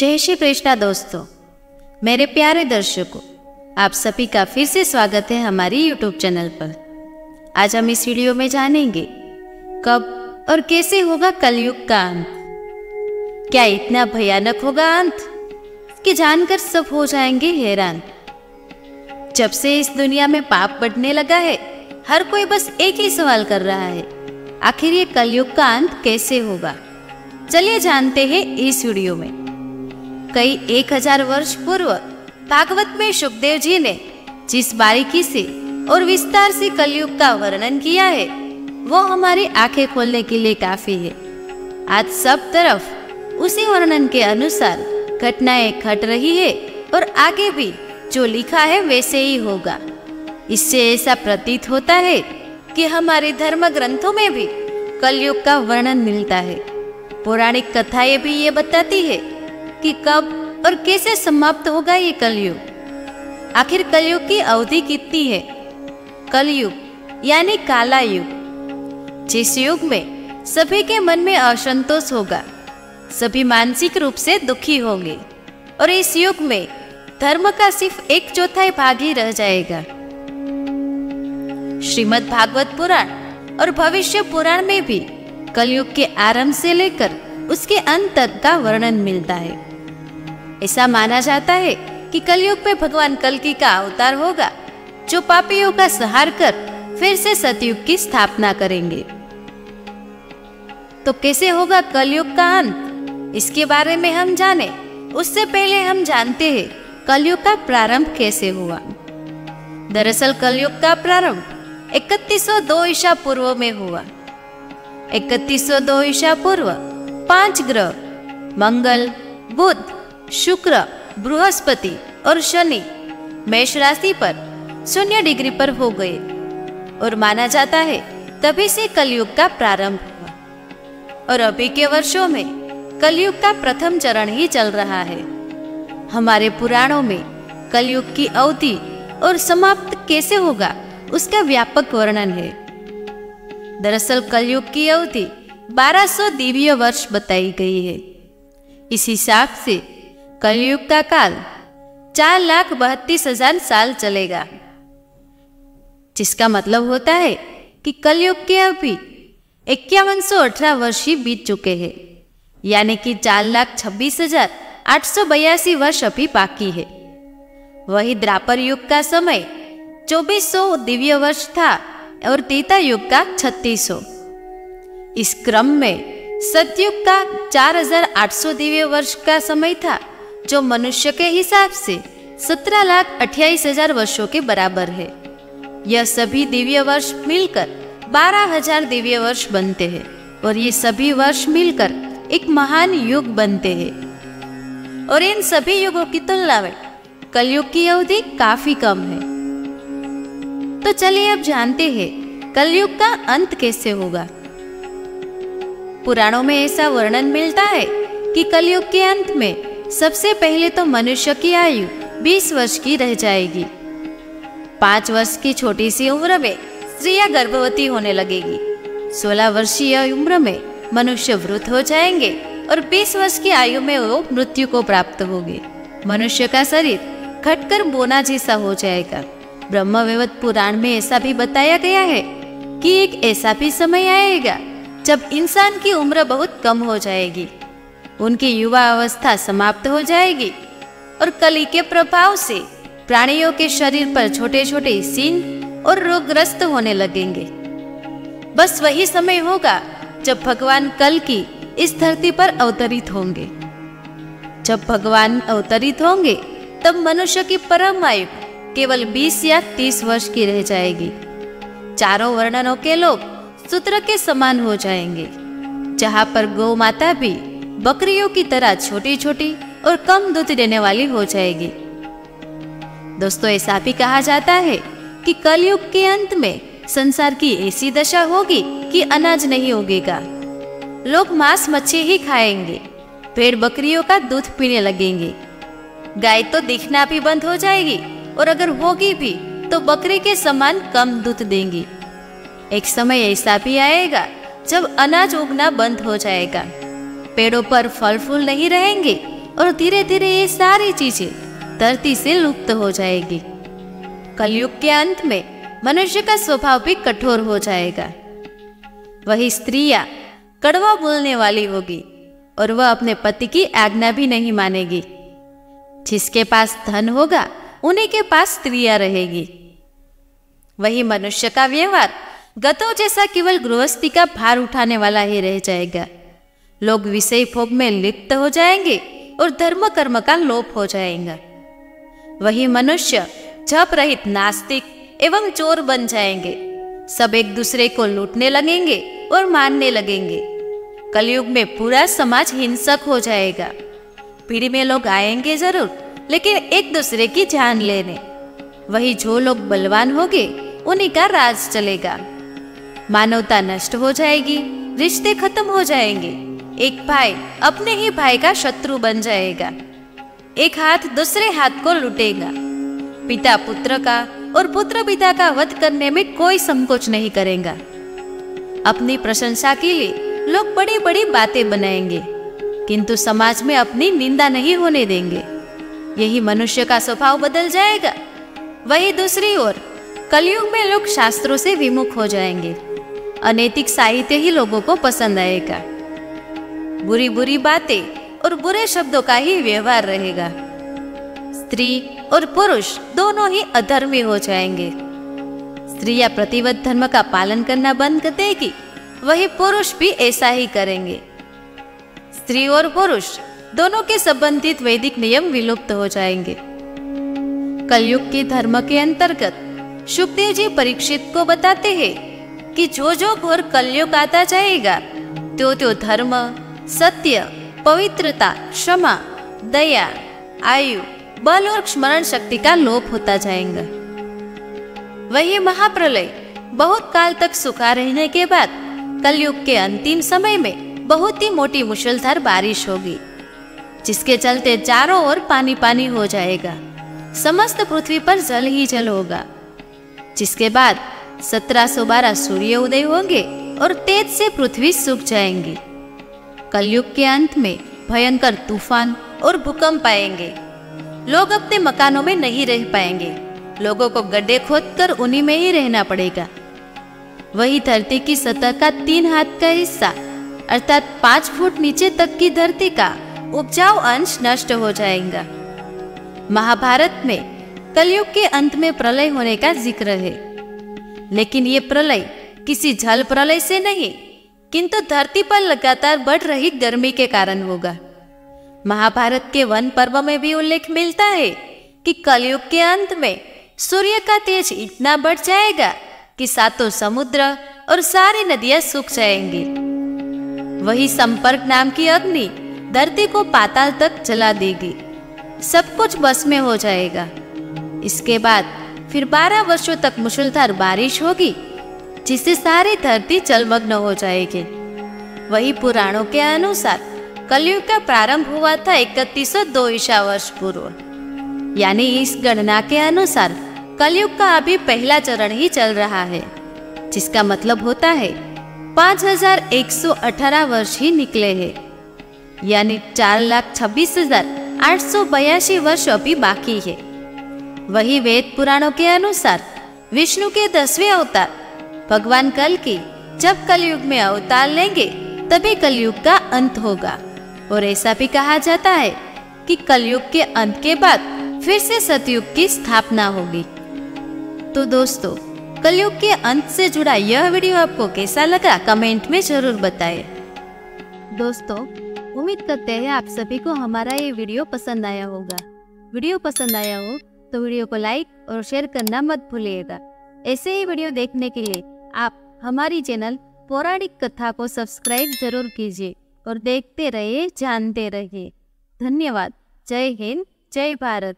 जय श्री कृष्णा दोस्तों, मेरे प्यारे दर्शकों, आप सभी का फिर से स्वागत है हमारी YouTube चैनल पर। आज हम इस वीडियो में जानेंगे कब और कैसे होगा कलयुग का अंत। क्या इतना भयानक होगा अंत कि जानकर सब हो जाएंगे हैरान। जब से इस दुनिया में पाप बढ़ने लगा है, हर कोई बस एक ही सवाल कर रहा है, आखिर ये कलयुग का अंत कैसे होगा। चलिए जानते हैं इस वीडियो में। कई 1000 वर्ष पूर्व भागवत में सुखदेव जी ने जिस बारीकी से और विस्तार से कलयुग का वर्णन किया है, वो हमारी आंखें खोलने के लिए काफी है। आज सब तरफ उसी वर्णन के अनुसार घटनाएं घट रही है और आगे भी जो लिखा है वैसे ही होगा। इससे ऐसा प्रतीत होता है कि हमारे धर्म ग्रंथों में भी कलयुग का वर्णन मिलता है। पौराणिक कथाएं भी ये बताती है कि कब और कैसे समाप्त होगा ये कलयुग। आखिर कलयुग की अवधि कितनी है? कलयुग यानी काला युग, जिस युग में सभी के मन में असंतोष होगा, सभी मानसिक रूप से दुखी होंगे और इस युग में धर्म का सिर्फ 1/4 भाग ही रह जाएगा। श्रीमद् भागवत पुराण और भविष्य पुराण में भी कलयुग के आरंभ से लेकर उसके अंत तक का वर्णन मिलता है। ऐसा माना जाता है कि कलयुग में भगवान कल्कि का अवतार होगा, जो पापियों का संहार कर फिर से सतयुग की स्थापना करेंगे। तो कैसे होगा कलयुग का अंत, इसके बारे में हम जाने उससे पहले हम जानते हैं कलयुग का प्रारंभ कैसे हुआ। दरअसल कलयुग का प्रारंभ 3102 ईसा पूर्व में हुआ। 3102 ईसा पूर्व 5 ग्रह मंगल, बुध, शुक्र, बृहस्पति और शनि मेष राशि पर 0 डिग्री पर हो गए और माना जाता है तभी से कलयुग का प्रारंभ हुआ। और अभी के वर्षों में कलयुग का प्रथम चरण ही चल रहा है। हमारे पुराणों में कलयुग की अवधि और समाप्त कैसे होगा उसका व्यापक वर्णन है। दरअसल कलयुग की अवधि 1200 दिव्य वर्ष बताई गई है। इस हिसाब से कलयुग का काल 4,32,000 साल चलेगा, जिसका मतलब होता है कि कलयुग के अभी 5118 वर्ष ही बीत चुके हैं, यानी कि 4,26,882 वर्ष अभी बाकी है। वही द्वापर युग का समय 2400 दिव्य वर्ष था और त्रेता युग का 3600। इस क्रम में सतयुग का 4800 दिव्य वर्ष का समय था, जो मनुष्य के हिसाब से 17,28,000 वर्षों के बराबर है। यह सभी दिव्य वर्ष मिलकर 12,000 दिव्य वर्ष बनते हैं और ये सभी वर्ष मिलकर एक महान युग बनते हैं। और इन सभी युगों की तुलना में कलयुग की अवधि काफी कम है। तो चलिए अब जानते हैं कलयुग का अंत कैसे होगा। पुराणों में ऐसा वर्णन मिलता है कि कलयुग के अंत में सबसे पहले तो मनुष्य की आयु 20 वर्ष की रह जाएगी। 5 वर्ष की छोटी सी उम्र में स्त्रियां गर्भवती होने लगेगी। 16 वर्षीय उम्र में मनुष्य वृद्ध हो जाएंगे और 20 वर्ष की आयु में वो मृत्यु को प्राप्त होंगे। मनुष्य का शरीर घटकर बोना जैसा हो जाएगा। ब्रह्मवैवर्त पुराण में ऐसा भी बताया गया है कि एक ऐसा भी समय आएगा जब इंसान की उम्र बहुत कम हो जाएगी, उनकी युवा अवस्था समाप्त हो जाएगी और कली के प्रभाव से प्राणियों के शरीर पर छोटे छोटे सींग और रोगग्रस्त होने लगेंगे। बस वही समय होगा जब भगवान कल्कि इस धरती पर अवतरित होंगे। जब भगवान अवतरित होंगे तब मनुष्य की परम आयु केवल 20 या 30 वर्ष की रह जाएगी। चारों वर्णनों के लोग सूत्र के समान हो जाएंगे, जहाँ पर गौ माता भी बकरियों की तरह छोटी छोटी और कम दूध देने वाली हो जाएगी। दोस्तों, ऐसा भी कहा जाता है कि कलयुग के अंत में संसार की ऐसी दशा होगी कि अनाज नहीं उगेगा। लोग मांस मच्छी ही खाएंगे, भेड़ बकरियों का दूध पीने लगेंगे। गाय तो दिखना भी बंद हो जाएगी और अगर होगी भी तो बकरी के समान कम दूध देंगी। एक समय ऐसा भी आएगा जब अनाज उगना बंद हो जाएगा, पेड़ों पर फल फूल नहीं रहेंगे, और धीरे धीरे ये सारी चीजें धरती से लुप्त हो जाएगी। कलयुग के अंत में मनुष्य का स्वभाव भी कठोर हो जाएगा। वही स्त्रियां कड़वा बोलने वाली होगी और वह अपने पति की आज्ञा भी नहीं मानेगी। जिसके पास धन होगा उन्हीं के पास स्त्रियां रहेगी। वही मनुष्य का व्यवहार गधों जैसा केवल गृहस्थी का भार उठाने वाला ही रह जाएगा। लोग विषय भोग में लिप्त हो जाएंगे और धर्म कर्म का लोप हो जाएगा। वही मनुष्य जप रहित नास्तिक एवं चोर बन जाएंगे। सब एक दूसरे को लूटने लगेंगे और मारने लगेंगे। कलयुग में पूरा समाज हिंसक हो जाएगा। पीढ़ी में लोग आएंगे जरूर, लेकिन एक दूसरे की जान लेने। वही जो लोग बलवान होंगे उन्हीं का राज चलेगा। मानवता नष्ट हो जाएगी, रिश्ते खत्म हो जाएंगे। एक भाई अपने ही भाई का शत्रु बन जाएगा। एक हाथ दूसरे हाथ को लूटेगा। पिता पुत्र का और पुत्र पिता का वध करने में कोई संकोच नहीं करेगा। अपनी प्रशंसा के लिए लोग बड़ी बड़ी बातें बनाएंगे, किंतु समाज में अपनी निंदा नहीं होने देंगे। यही मनुष्य का स्वभाव बदल जाएगा। वही दूसरी ओर कलयुग में लोग शास्त्रों से विमुख हो जाएंगे। अनैतिक साहित्य ही लोगों को पसंद आएगा। बुरी बुरी बातें और बुरे शब्दों का ही व्यवहार रहेगा। स्त्री और पुरुष दोनों ही अधर्मी हो जाएंगे। स्त्रियां प्रतिवत धर्म का पालन करना बंद कर देगी, वही पुरुष भी ऐसा ही करेंगे। स्त्री और पुरुष दोनों के संबंधित वैदिक नियम विलुप्त हो जाएंगे। कलयुग के धर्म के अंतर्गत शुकदेव जी परीक्षित को बताते हैं कि जो जो घोर कलयुग आता जाएगा त्यो धर्म, सत्य, पवित्रता, क्षमा, दया, आयु, बल और स्मरण शक्ति का लोप होता जाएगा। वही महाप्रलय बहुत काल तक सूखा रहने के बाद कलयुग के अंतिम समय में बहुत ही मोटी मूसलाधार बारिश होगी, जिसके चलते चारों ओर पानी पानी हो जाएगा। समस्त पृथ्वी पर जल ही जल होगा। जिसके बाद 1712 सूर्य उदय होंगे और तेज से पृथ्वी सूख जाएंगी। कलयुग के अंत में भयंकर तूफान और भूकंप आएंगे। लोग अपने मकानों में नहीं रह पाएंगे। लोगों को गड्ढे खोदकर उन्हीं में ही रहना पड़ेगा। वही धरती की सतह का 3 हाथ का हिस्सा अर्थात 5 फुट नीचे तक की धरती का उपजाऊ अंश नष्ट हो जाएगा। महाभारत में कलयुग के अंत में प्रलय होने का जिक्र है, लेकिन ये प्रलय किसी जल प्रलय से नहीं, किंतु धरती पर लगातार बढ़ रही गर्मी के कारण होगा। महाभारत के वन पर्व में भी उल्लेख मिलता है कि कलयुग के अंत में सूर्य का तेज इतना बढ़ जाएगा कि 7 समुद्र और सारी नदियां सूख जाएंगी। वही संपर्क नाम की अग्नि धरती को पाताल तक जला देगी। सब कुछ बस में हो जाएगा। इसके बाद फिर 12 वर्षों तक मूसलाधार बारिश होगी, जिससे सारी धरती जलमग्न हो जाएगी। वही पुराणों के अनुसार कलयुग का प्रारंभ हुआ था 3102 ईसा वर्ष पूर्व, यानी इस गणना के अनुसार कलयुग का अभी पहला चरण ही चल रहा है, जिसका मतलब होता है 5118 वर्ष ही निकले हैं, यानी 4,26,882 वर्ष अभी बाकी है। वही वेद पुराणों के अनुसार विष्णु के 10वें अवतार भगवान कल की जब कलयुग में अवतार लेंगे तभी कलयुग का अंत होगा। और ऐसा भी कहा जाता है कि कलयुग के अंत के बाद फिर से सतयुग की स्थापना होगी। तो दोस्तों, कलयुग के अंत से जुड़ा यह वीडियो आपको कैसा लगा कमेंट में जरूर बताएं। दोस्तों, उम्मीद करते हैं आप सभी को हमारा ये वीडियो पसंद आया होगा। वीडियो पसंद आया हो तो वीडियो को लाइक और शेयर करना मत भूलिएगा। ऐसे ही वीडियो देखने के लिए आप हमारी चैनल पौराणिक कथा को सब्सक्राइब जरूर कीजिए और देखते रहिए, जानते रहिए। धन्यवाद। जय हिंद, जय भारत।